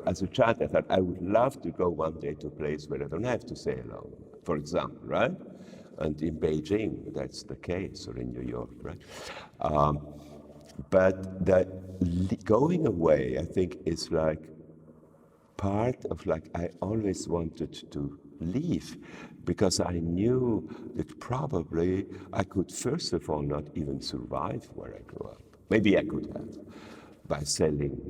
as a child, I thought I would love to go one day to a place where I don't have to stay alone, for example, right? And in Beijing, that's the case, or in New York, right? But that going away, I think, is like part of like I always wanted to leave, because I knew that probably I could first of all not even survive where I grew up. Maybe I could have by selling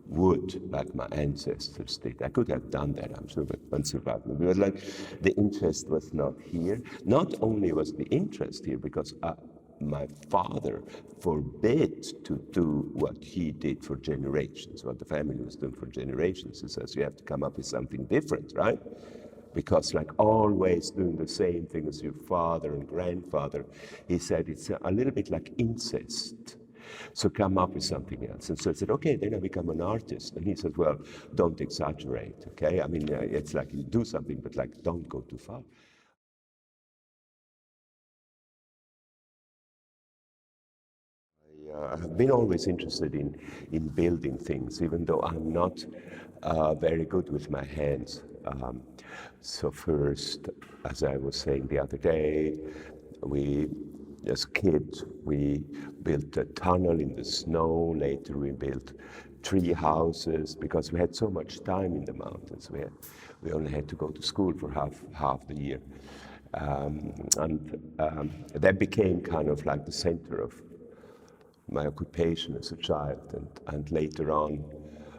wood like my ancestors did. I could have done that, I'm sure, but unsurvived. But like the interest was not here. Not only was the interest here because my father forbid to do what he did for generations, what the family was doing for generations. He says you have to come up with something different, right? Because like always doing the same thing as your father and grandfather, he said it's a little bit like incest. So come up with something else. And so I said, okay, then I become an artist. And he said, well, don't exaggerate, okay? I mean, it's like you do something, but like don't go too far. I have been always interested in building things, even though I'm not very good with my hands. So first, as I was saying the other day, as kids, we built a tunnel in the snow. Later, we built tree houses because we had so much time in the mountains. We only had to go to school for half the year. That became kind of like the center of my occupation as a child, and later on,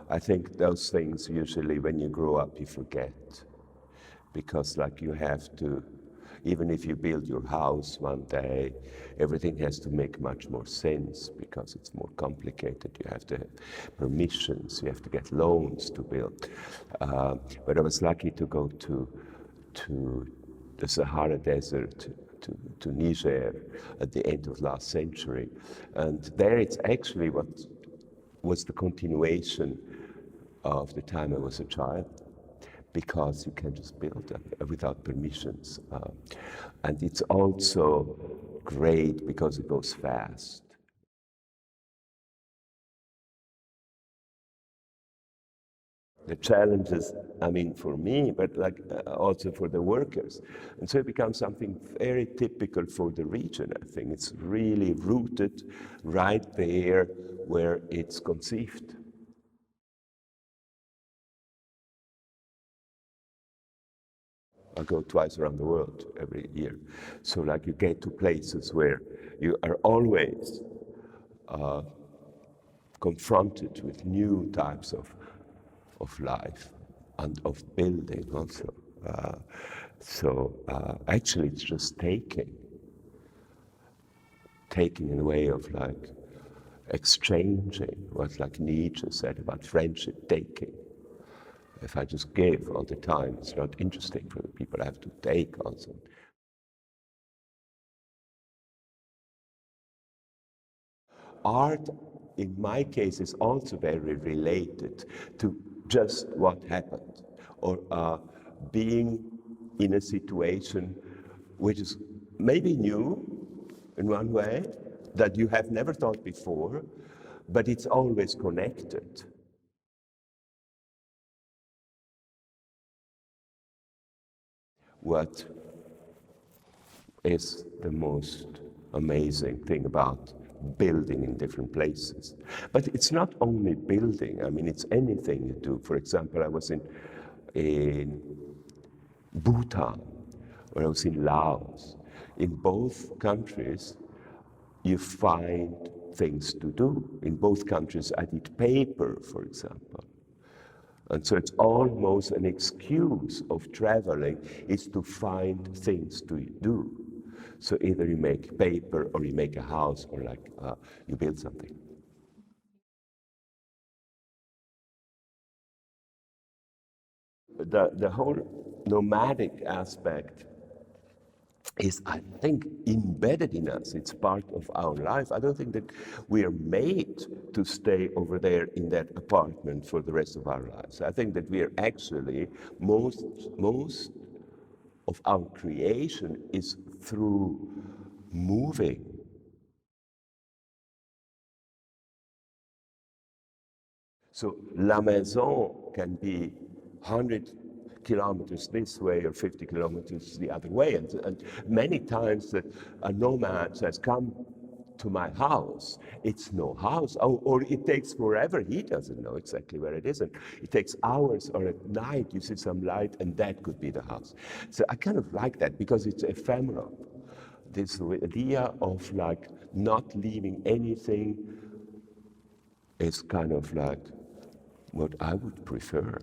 I think those things usually when you grow up you forget, because like you have to, even if you build your house one day, everything has to make much more sense because it's more complicated. You have to have permissions, you have to get loans to build. But I was lucky to go to the Sahara Desert, to Niger at the end of last century. And there it's actually what was the continuation of the time I was a child, because you can just build without permissions. And it's also great because it goes fast. The challenges, I mean, for me, but like also for the workers. And so it becomes something very typical for the region, I think. It's really rooted right there where it's conceived. I go twice around the world every year. So like you get to places where you are always confronted with new types of life and of building also. Actually it's just taking in a way of like exchanging, what like Nietzsche said about friendship, taking. If I just give all the time, it's not interesting for the people. I have to take also. Art, in my case, is also very related to just what happened, or being in a situation which is maybe new in one way, that you have never thought before, but it's always connected. What is the most amazing thing about building in different places? But it's not only building, I mean, it's anything you do. For example, I was in Bhutan, or I was in Laos. In both countries, you find things to do. In both countries, I did paper, for example. And so it's almost an excuse of traveling is to find things to do. So either you make paper, or you make a house, or like you build something. The whole nomadic aspect is, I think, embedded in us. It's part of our life. I don't think that we are made to stay over there in that apartment for the rest of our lives. I think that we are actually, most of our creation is through moving. So La Maison can be 100 kilometers this way or 50 kilometers the other way. And many times that a nomad says, come to my house, it's no house, or it takes forever, he doesn't know exactly where it is, and it takes hours, or at night you see some light, and that could be the house. So I kind of like that, because it's ephemeral. This idea of like not leaving anything is kind of like what I would prefer.